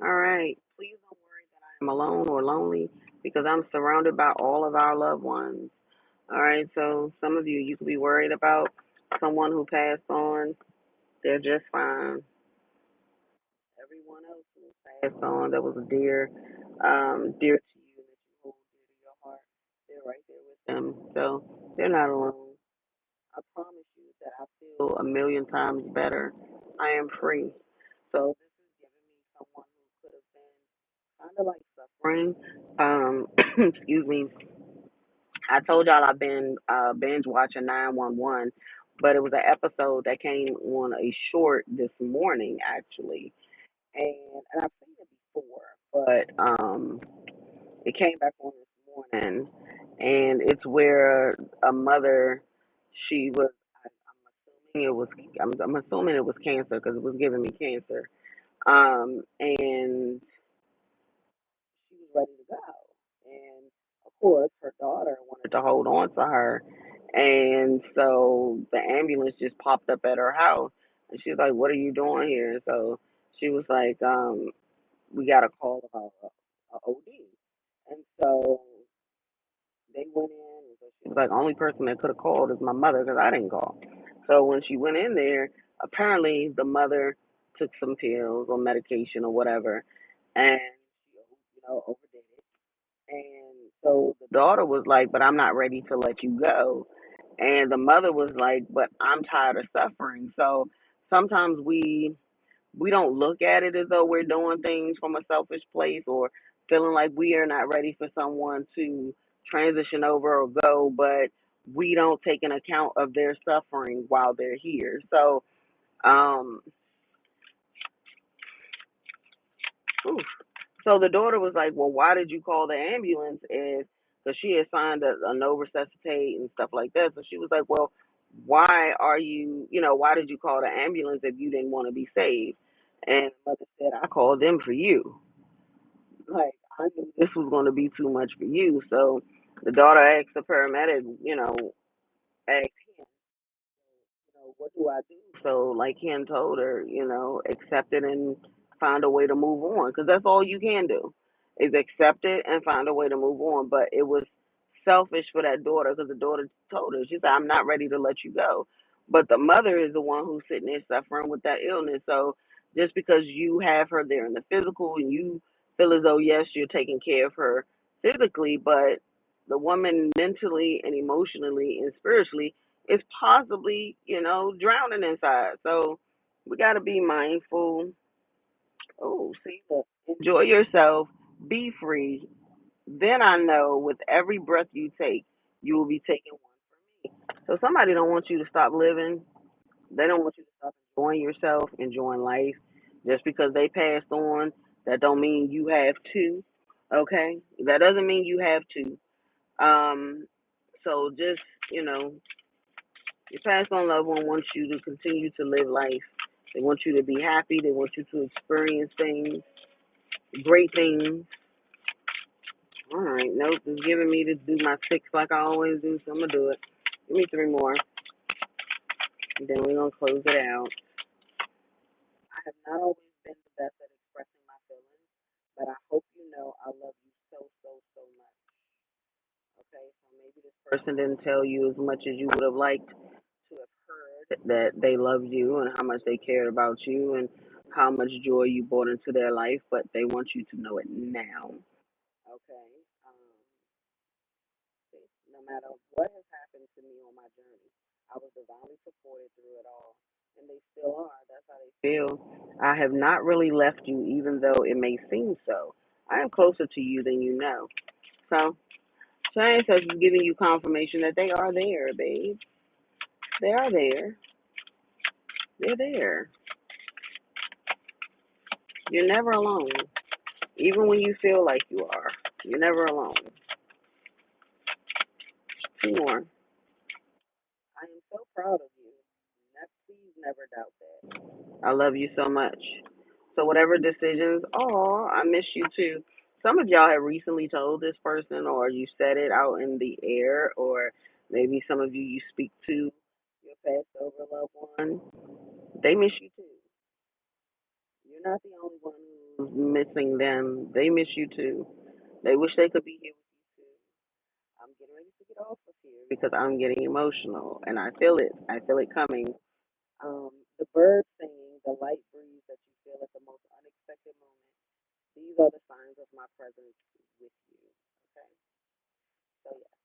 All right. Please don't worry that I am alone or lonely because I'm surrounded by all of our loved ones. All right. So some of you could be worried about someone who passed on. They're just fine. Everyone else who passed on that was dear to you, that you hold dear to your heart, they're right there with them. So they're not alone. I promise you that I feel a million times better. I am free. So this is giving me someone who could have been kind of like suffering. Excuse me. I told y'all I've been binge watching 911, but it was an episode that came on a short this morning actually, and I've seen it before, but it came back on this morning, and it's where a mother, she was, I'm assuming it was, I'm assuming it was cancer because it was giving me cancer, and she was ready to go, Of course, her daughter wanted to hold on to her, and so the ambulance just popped up at her house, and she was like, "What are you doing here?" So she was like, "We got a call about a OD," and so they went in, and so she was like, "Only person that could have called is my mother because I didn't call." So when she went in there, apparently the mother took some pills or medication or whatever, and overdid it. And so the daughter was like, "But I'm not ready to let you go." And the mother was like, "But I'm tired of suffering." So sometimes we don't look at it as though we're doing things from a selfish place or feeling like we are not ready for someone to transition over or go, but we don't take an account of their suffering while they're here. So, um, oof. So the daughter was like, "Well, why did you call the ambulance?" Is because she had signed a no resuscitate and stuff like that. So she was like, "Well, why are you, why did you call the ambulance if you didn't want to be saved?" And the mother said, "I called them for you. Like, I knew this was going to be too much for you." So the daughter asked the paramedic, asked what do I do? So, like Ken told her, accept it and find a way to move on, because that's all you can do is accept it and find a way to move on. But it was selfish for that daughter because the daughter told her, she said, "I'm not ready to let you go." But the mother is the one who's sitting there suffering with that illness. So just because you have her there in the physical and you feel as though, yes, you're taking care of her physically, but the woman mentally and emotionally and spiritually is possibly, drowning inside. So we got to be mindful. Oh, see, look, enjoy yourself, be free. Then I know with every breath you take, you will be taking one. So somebody don't want you to stop living. They don't want you to stop enjoying yourself, enjoying life. Just because they passed on, that don't mean you have to. Okay, that doesn't mean you have to. So just you know, your past on loved one wants you to continue to live life. They want you to be happy. They want you to experience things, great things. All right, nope, it's giving me to do my six like I always do, so I'm gonna do it. Give me three more, and then we're gonna close it out. I have not always been the best at expressing my feelings, but I hope you know I love you so, so, so much. Okay, so maybe this person didn't tell you as much as you would have liked to have heard that they loved you and how much they cared about you and how much joy you brought into their life, but they want you to know it now. Okay. Um, no matter what has happened to me on my journey, I was divinely supported through it all, and they still are. That's how they feel. I have not really left you, even though it may seem so. I am closer to you than you know. So, Science is giving you confirmation that they are there, babe. They are there. They're there. You're never alone. Even when you feel like you are, you're never alone. Two more. I am so proud of you. Please never doubt that. I love you so much. So whatever decisions, oh, I miss you too. Some of y'all have recently told this person, or you said it out in the air, or maybe some of you speak to your past over loved one. They miss you too. You're not the only one who's missing them. They miss you too. They wish they could be here with you too. I'm getting ready to get off of here because I'm getting emotional and I feel it. I feel it coming. The birds singing, the light breeze that you feel at the most unexpected moment. These are the signs of my presence with you. Okay. So yeah,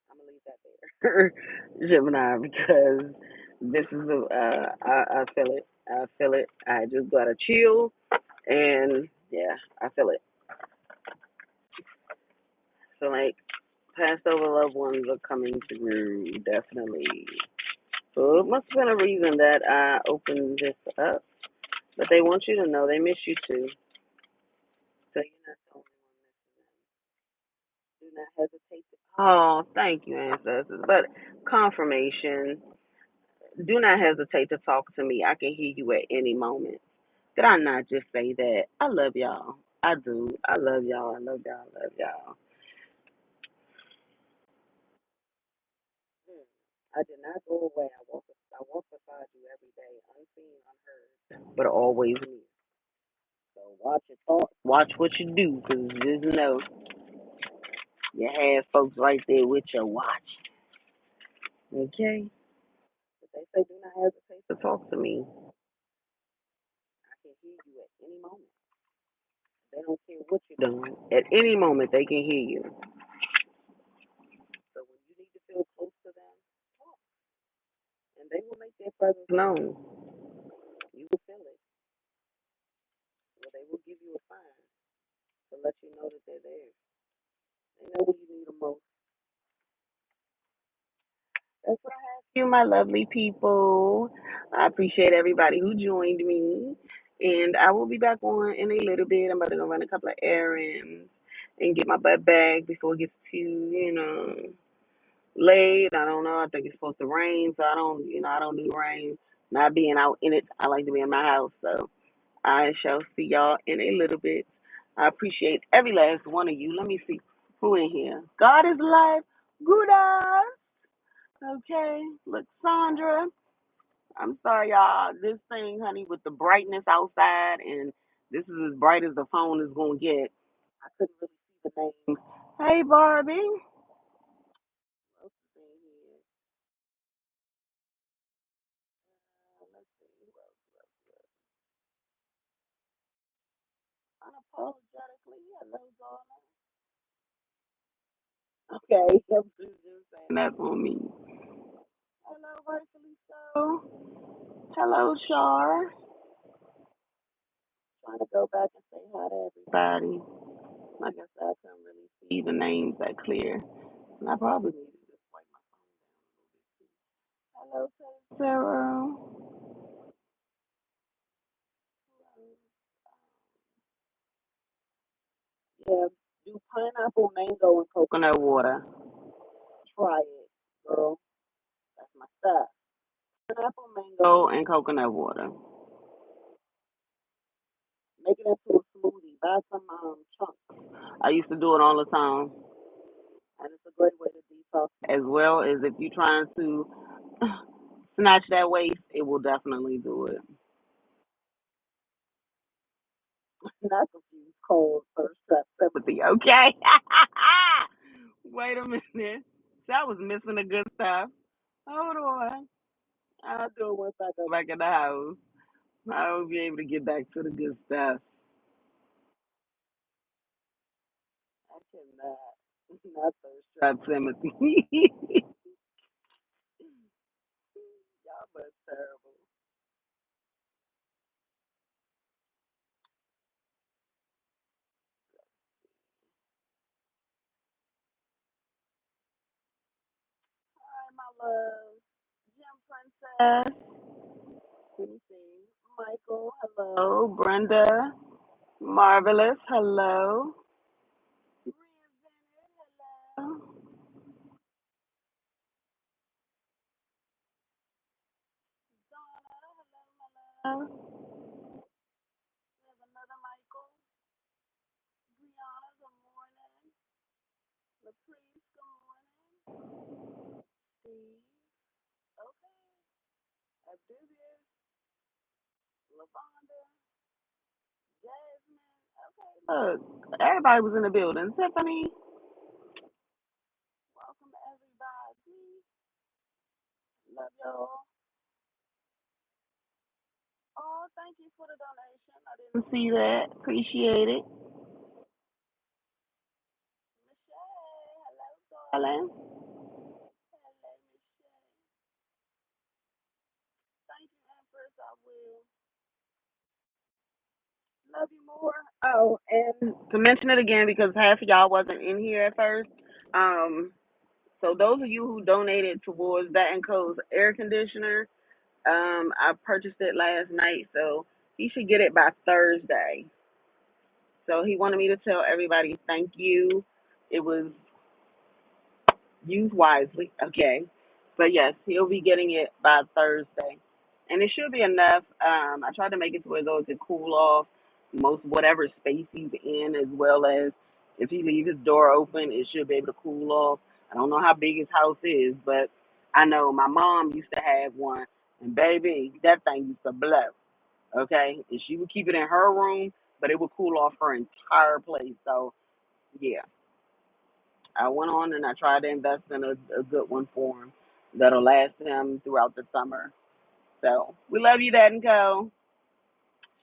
I'm gonna leave that there, Gemini, because this is I feel it. I feel it. I just gotta chill and yeah, I feel it. So like past over loved ones are coming through definitely. So it must have been a reason that I opened this up. But they want you to know they miss you too. So you're not the only one. Do not hesitate to. Oh, thank you, ancestors. But confirmation. Do not hesitate to talk to me. I can hear you at any moment. Did I not just say that? I love y'all. I do. I love y'all. I love y'all. I love y'all. I did not go away. I walk beside you every day, unseen, unheard, but always near. So watch your thoughts, watch what you do, because just know you have folks right there with your watch. Okay? But they say do not hesitate to talk to me. I can hear you at any moment. They don't care what you're doing. At any moment, they can hear you. So when you need to feel close to them, talk, and they will make their presence known. You will feel it. Or they will give you a sign to let you know that they're there. They know when you need them most. That's what I have for you, my lovely people. I appreciate everybody who joined me. And I will be back on in a little bit. I'm about to go run a couple of errands and get my butt back before it gets too late. I don't know. I think it's supposed to rain, so I don't do rain. Not being out in it, I like to be in my house. So I shall see y'all in a little bit. I appreciate every last one of you. Let me see who in here. God is life. Good eyes. Okay. Look, Sandra. I'm sorry, y'all. This thing, honey, with the brightness outside, and this is as bright as the phone is gonna get. I couldn't really see the names. Hey, Barbie. Let's see here. Let's see. Who else? Unapologetically, hello, darling. Okay, yep, just saying that's on me. Hello, rightfully so. Hello, Shar. Trying to go back and say hi to everybody. Like I said, I couldn't really see the names that clear. And I probably need to just wipe my phone down a little bit too. Hello, Sarah. Yeah, do pineapple, mango, and coconut water. Try it, girl. That's my stuff. Pineapple, mango, and coconut water. Make it into a smoothie. Buy some chunks. I used to do it all the time, and it's a great way to detox. As well as if you're trying to snatch that waist, it will definitely do it. Not confused cold first trap sympathy, okay? Wait a minute. That was missing the good stuff. Hold on. I'll do it once I go back in the house. I will be able to get back to the good stuff. I cannot. Not thirst trap sympathy. Y'all but terrible. Hi, my love. Gem Princess. Let me see. Michael, hello. Brenda, marvelous, hello. Reinvented, hello. Donna, hello, hello. We have another Michael. Brianna, good morning. Latrice, good morning. Steve, okay. Abdubious, Lavonda, Jasmine, okay. Look, everybody was in the building. Tiffany, welcome everybody. Love y'all. Oh, thank you for the donation. I didn't see that. Appreciate it. Michelle, hello, darling. Hello, Michelle. Thank you, Empress. I will. Love you more. Oh, and to mention it again because half of y'all wasn't in here at first. Um, so those of you who donated towards that and Co's air conditioner, I purchased it last night, so he should get it by Thursday. So he wanted me to tell everybody thank you. It was use wisely, okay? But yes, he'll be getting it by Thursday, and it should be enough. I tried to make it to where those can cool off most whatever space he's in, as well as if he leaves his door open, it should be able to cool off. I don't know how big his house is, but I know my mom used to have one, and baby, that thing used to blow. Okay, and she would keep it in her room, but it would cool off her entire place. So yeah, I went on and I tried to invest in a good one for him that'll last him throughout the summer. So we love you, Dad and Co.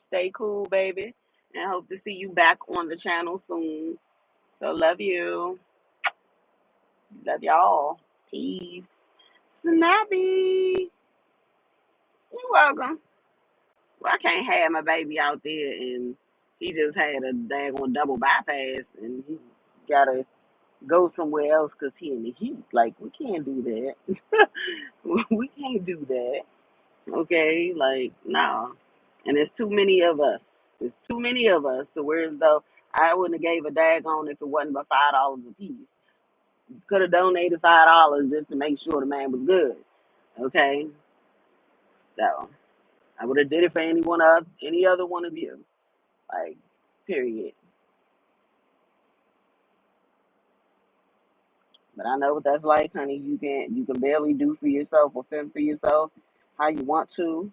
Stay cool, baby, and hope to see you back on the channel soon. So love you, love y'all. Peace. Snappy. You're welcome. Well, I can't have my baby out there and he just had a daggone double bypass and he gotta go somewhere else because he in the heat. Like, we can't do that. We can't do that. Okay? Like, no. And there's too many of us. There's too many of us. So whereas though I wouldn't have gave a daggone if it wasn't but $5 a piece. Could have donated $5 just to make sure the man was good. Okay? So I would have did it for any other one of you. Like, period. But I know what that's like, honey. You can barely do for yourself or fend for yourself how you want to.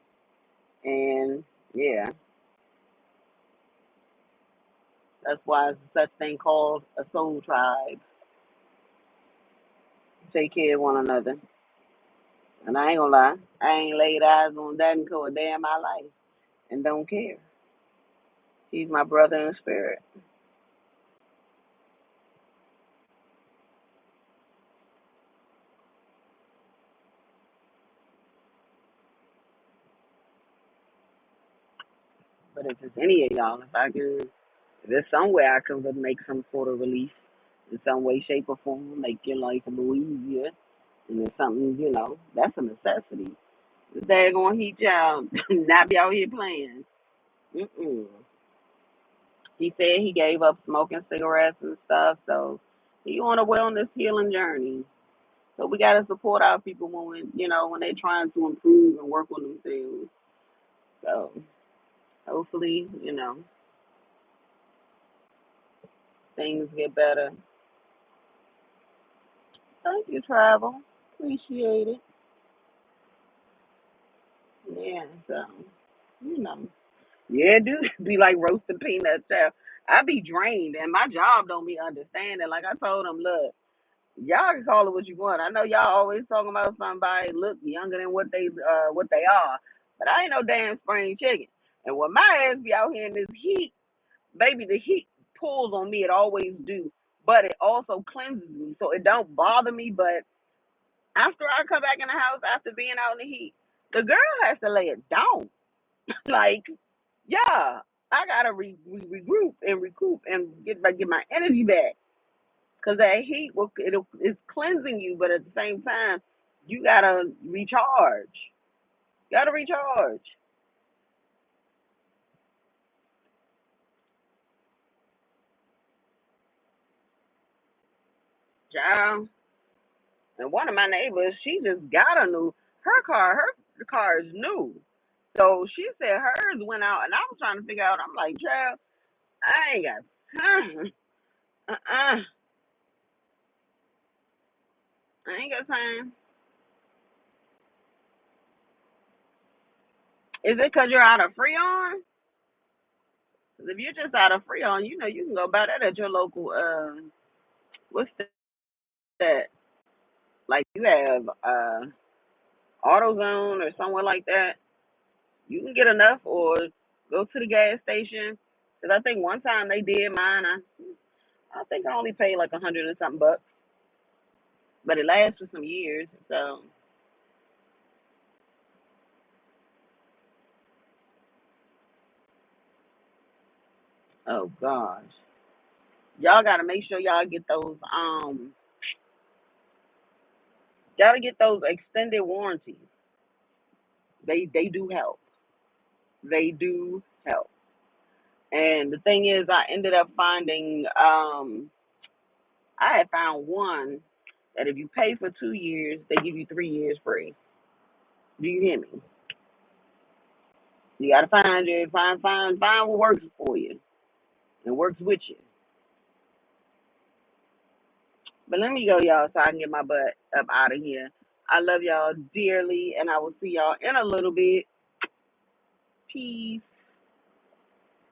And yeah, that's why it's such thing called a soul tribe. Take care of one another. And I ain't gonna lie, I ain't laid eyes on that until a day in my life and don't care. He's my brother in spirit. But if it's any of y'all, if there's somewhere I can make some sort of relief in some way, shape, or form, make your life a little easier, and it's something, that's a necessity. This daggone heat child not be out here playing. Mm-mm. He said he gave up smoking cigarettes and stuff, so he on a wellness healing journey. So we gotta support our people when they're trying to improve and work on themselves. So hopefully, things get better. Thank you, Travel. Appreciate it. Yeah, so you know. Yeah, dude, be like roasting peanuts. I be drained, and my job don't be understanding. Like I told them, look, y'all can call it what you want. I know y'all always talking about somebody look younger than what they are, but I ain't no damn spring chicken. And when my ass be out here in this heat, baby, the heat pulls on me. It always do, but it also cleanses me, so it don't bother me. But after I come back in the house after being out in the heat, the girl has to lay it down. Like, yeah, I gotta regroup and recoup and get my energy back. Cause that heat it's cleansing you, but at the same time, you gotta recharge. Gotta recharge. Child. And one of my neighbors, she just got a new her car. Her car is new, so she said hers went out, and I was trying to figure out. I'm like, child, I ain't got time. Uh-uh. I ain't got time. Is it because you're out of Freon? 'Cause if you're just out of Freon, you can go buy that at your local. What's that? Like you have AutoZone or somewhere like that. You can get enough, or go to the gas station. Cause I think one time they did mine. I think I only paid like 100 and something bucks, but it lasts for some years. So, oh gosh, y'all gotta make sure y'all get those. Gotta get those extended warranties. They do help. They do help. And the thing is, I ended up finding. I had found one that if you pay for 2 years, they give you 3 years free. Do you hear me? You gotta find what works for you and works with you. But let me go, y'all, so I can get my butt up out of here. I love y'all dearly, and I will see y'all in a little bit. Peace.